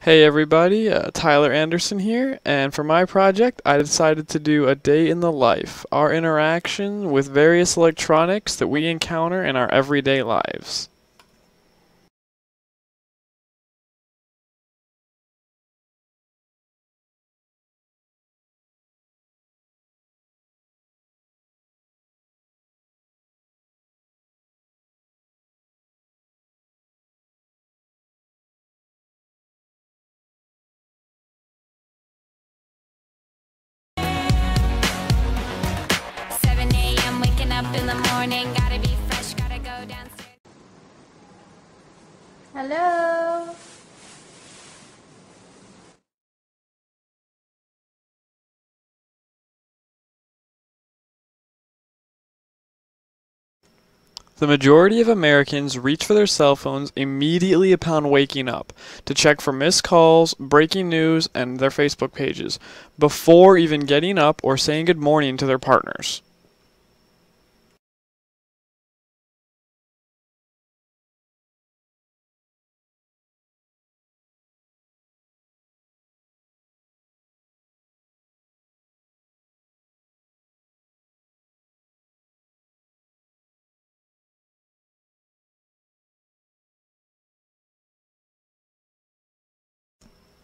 Hey everybody, Tyler Anderson here, and for my project I decided to do a day in the life, our interaction with various electronics that we encounter in our everyday lives. Hello. The majority of Americans reach for their cell phones immediately upon waking up to check for missed calls, breaking news, and their Facebook pages, before even getting up or saying good morning to their partners.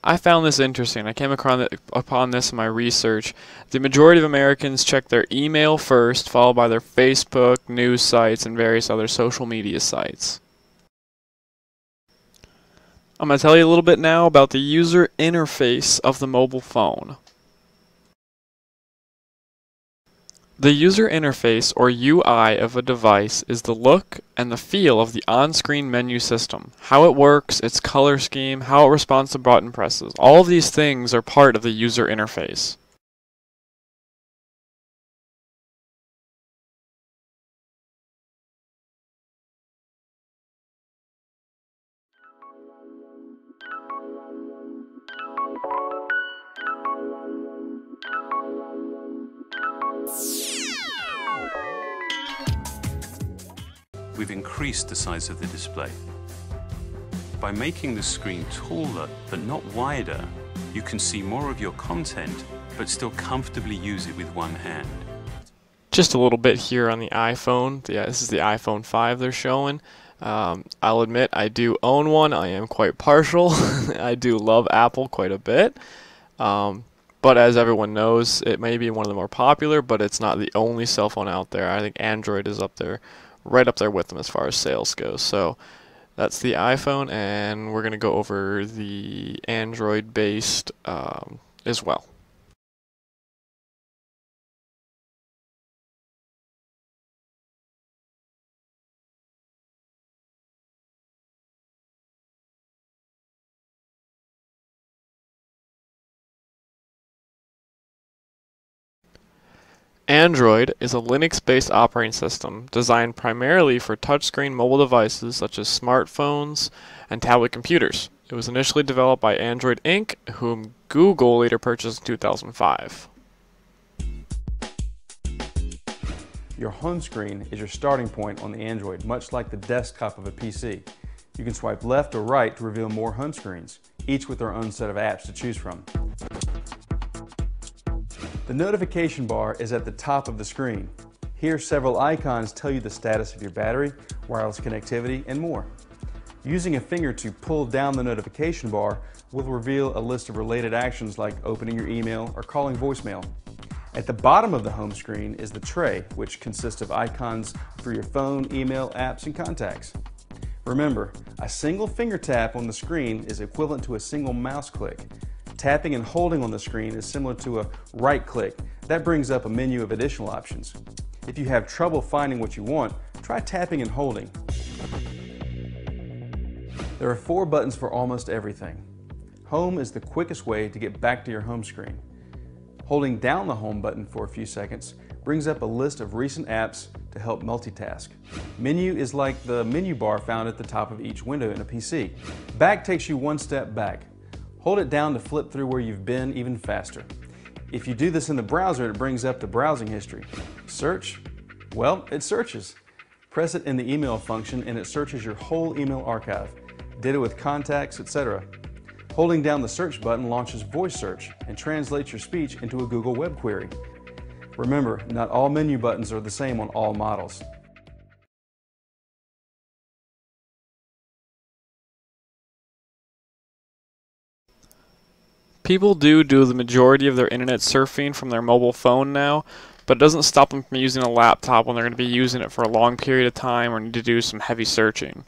I found this interesting. I came upon this in my research. The majority of Americans check their email first, followed by their Facebook, news sites, and various other social media sites. I'm going to tell you a little bit now about the user interface of the mobile phone. The user interface, or UI, of a device is the look and the feel of the on-screen menu system. How it works, its color scheme, how it responds to button presses. All of these things are part of the user interface. We've increased the size of the display. By making the screen taller but not wider, you can see more of your content but still comfortably use it with one hand. Just a little bit here on the iPhone. Yeah, this is the iPhone 5 they're showing. I'll admit I do own one. I am quite partial. I do love Apple quite a bit. But as everyone knows, it may be one of the more popular, but it's not the only cell phone out there. I think Android is up there, right up there with them as far as sales goes. So that's the iPhone, and we're going to go over the Android-based as well. Android is a Linux-based operating system designed primarily for touchscreen mobile devices such as smartphones and tablet computers. It was initially developed by Android Inc., whom Google later purchased in 2005. Your home screen is your starting point on the Android, much like the desktop of a PC. You can swipe left or right to reveal more home screens, each with their own set of apps to choose from. The notification bar is at the top of the screen. Here, several icons tell you the status of your battery, wireless connectivity, and more. Using a finger to pull down the notification bar will reveal a list of related actions like opening your email or calling voicemail. At the bottom of the home screen is the tray, which consists of icons for your phone, email, apps, and contacts. Remember, a single finger tap on the screen is equivalent to a single mouse click. Tapping and holding on the screen is similar to a right click. That brings up a menu of additional options. If you have trouble finding what you want, try tapping and holding. There are 4 buttons for almost everything. Home is the quickest way to get back to your home screen. Holding down the home button for a few seconds brings up a list of recent apps to help multitask. Menu is like the menu bar found at the top of each window in a PC. Back takes you one step back. Hold it down to flip through where you've been even faster. If you do this in the browser, it brings up the browsing history. Search? Well, it searches. Press it in the email function and it searches your whole email archive. Ditto with contacts, etc. Holding down the search button launches voice search and translates your speech into a Google web query. Remember, not all menu buttons are the same on all models. People do the majority of their internet surfing from their mobile phone now, but it doesn't stop them from using a laptop when they're going to be using it for a long period of time or need to do some heavy searching.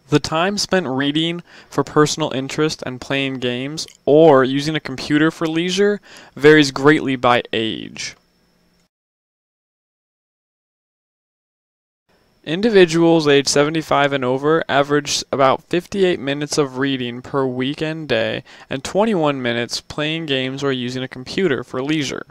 The time spent reading for personal interest and playing games, or using a computer for leisure, varies greatly by age. Individuals aged 75 and over average about 58 minutes of reading per weekend day and 21 minutes playing games or using a computer for leisure.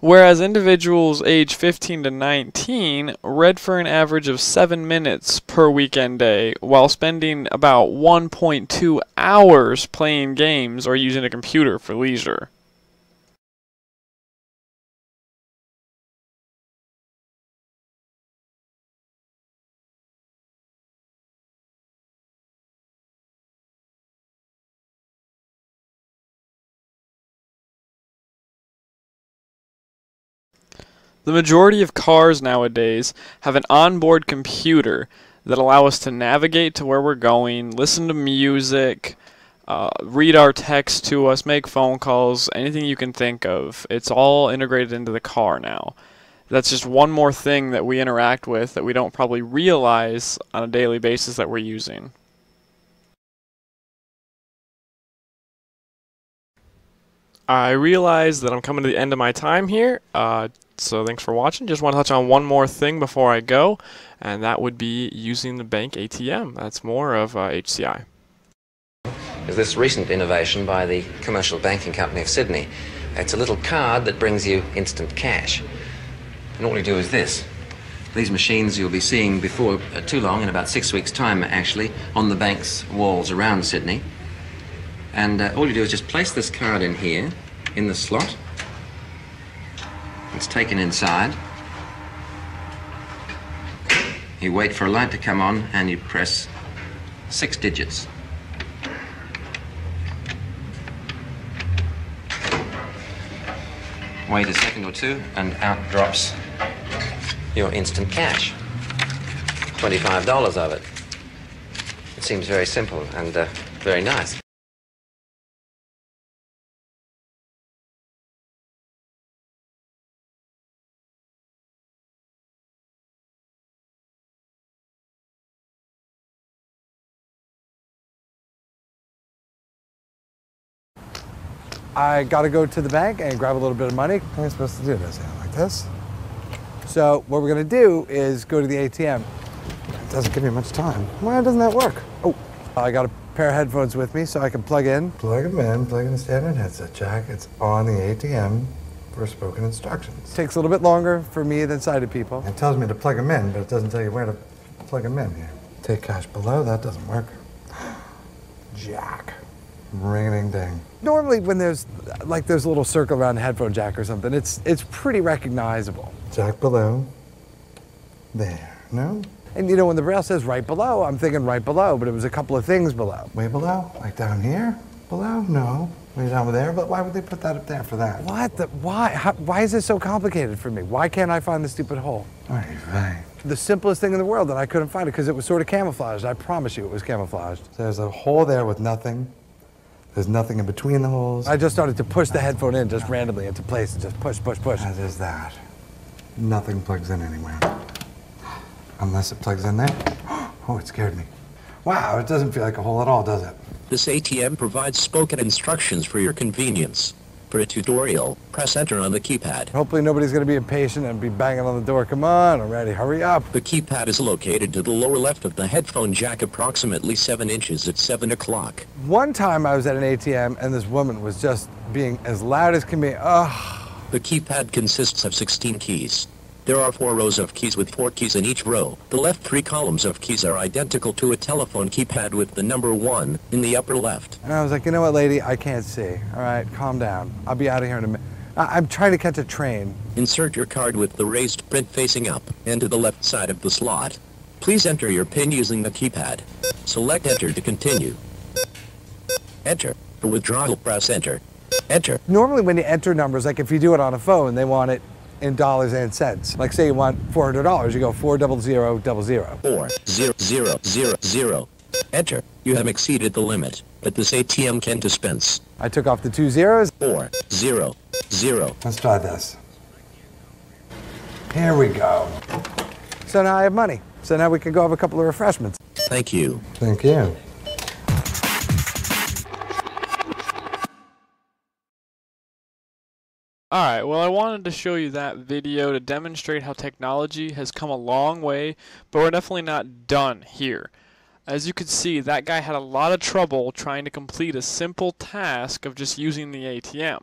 Whereas individuals aged 15 to 19 read for an average of 7 minutes per weekend day while spending about 1.2 hours playing games or using a computer for leisure. The majority of cars nowadays have an onboard computer that allow us to navigate to where we're going, listen to music, read our text to us, make phone calls, anything you can think of. It's all integrated into the car now. That's just one more thing that we interact with that we don't probably realize on a daily basis that we're using. I realize that I'm coming to the end of my time here, so thanks for watching. Just want to touch on one more thing before I go, and that would be using the bank ATM. That's more of HCI. Is this recent innovation by the Commercial Banking Company of Sydney. It's a little card that brings you instant cash. And all you do is this. These machines you'll be seeing before too long, in about 6 weeks' time actually, on the bank's walls around Sydney. And all you do is just place this card in here, in the slot. It's taken inside. You wait for a light to come on and you press 6 digits. Wait a second or two and out drops your instant cash. $25 of it. It seems very simple and very nice. I got to go to the bank and grab a little bit of money. How am I supposed to do this? Like this? So what we're going to do is go to the ATM. It doesn't give me much time. Why doesn't that work? Oh, I got a pair of headphones with me so I can plug in. Plug them in, plug in the standard headset jack. It's on the ATM for spoken instructions. Takes a little bit longer for me than sighted people. It tells me to plug them in, but it doesn't tell you where to plug them in here. Take cash below, that doesn't work. Jack. Ring-a-ding-ding. Normally when there's a little circle around the headphone jack or something, it's pretty recognizable. Jack below. There. No? And you know, when the braille says right below, I'm thinking right below, but it was a couple of things below. Way below? Like down here? Below? No. Way down there? But why would they put that up there for that? What? Why? Why is this so complicated for me? Why can't I find the stupid hole? Right. The simplest thing in the world, and I couldn't find it because it was sort of camouflaged. I promise you it was camouflaged. There's a hole there with nothing. There's nothing in between the holes. I just started to push the headphone in just randomly into place and just push, push, push. As is that. Nothing plugs in anywhere. Unless it plugs in there. Oh, it scared me. Wow, it doesn't feel like a hole at all, does it? This ATM provides spoken instructions for your convenience. For a tutorial, press enter on the keypad. Hopefully nobody's going to be impatient and be banging on the door. Come on, already, hurry up. The keypad is located to the lower left of the headphone jack, approximately 7 inches at 7 o'clock. One time I was at an ATM and this woman was just being as loud as can be. Ugh. The keypad consists of 16 keys. There are 4 rows of keys with 4 keys in each row. The left 3 columns of keys are identical to a telephone keypad with the number 1 in the upper left. And I was like, you know what, lady, I can't see. All right, calm down. I'll be out of here in a minute. I'm trying to catch a train. Insert your card with the raised print facing up and to the left side of the slot. Please enter your PIN using the keypad. Select Enter to continue. Enter. For withdrawal, press Enter. Enter. Normally when you enter numbers, like if you do it on a phone, they want it in dollars and cents. Like say you want $400, you go 40000. 40000. Enter. You have exceeded the limit that this ATM can dispense. I took off the 2 zeros. 400. Let's try this. Here we go. So now I have money. So now we can go have a couple of refreshments. Thank you. Thank you. Alright, well I wanted to show you that video to demonstrate how technology has come a long way, but we're definitely not done here. As you can see, that guy had a lot of trouble trying to complete a simple task of just using the ATM.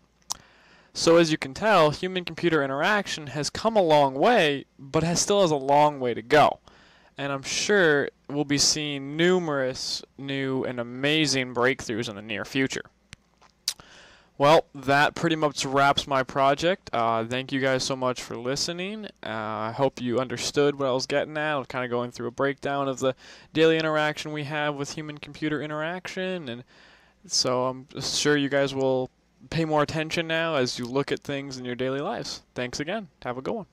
So as you can tell, human-computer interaction has come a long way, but still has a long way to go. And I'm sure we'll be seeing numerous new and amazing breakthroughs in the near future. Well, that pretty much wraps my project. Thank you guys so much for listening. I hope you understood what I was getting at. I was kind of going through a breakdown of the daily interaction we have with human-computer interaction, and so I'm sure you guys will pay more attention now as you look at things in your daily lives. Thanks again. Have a good one.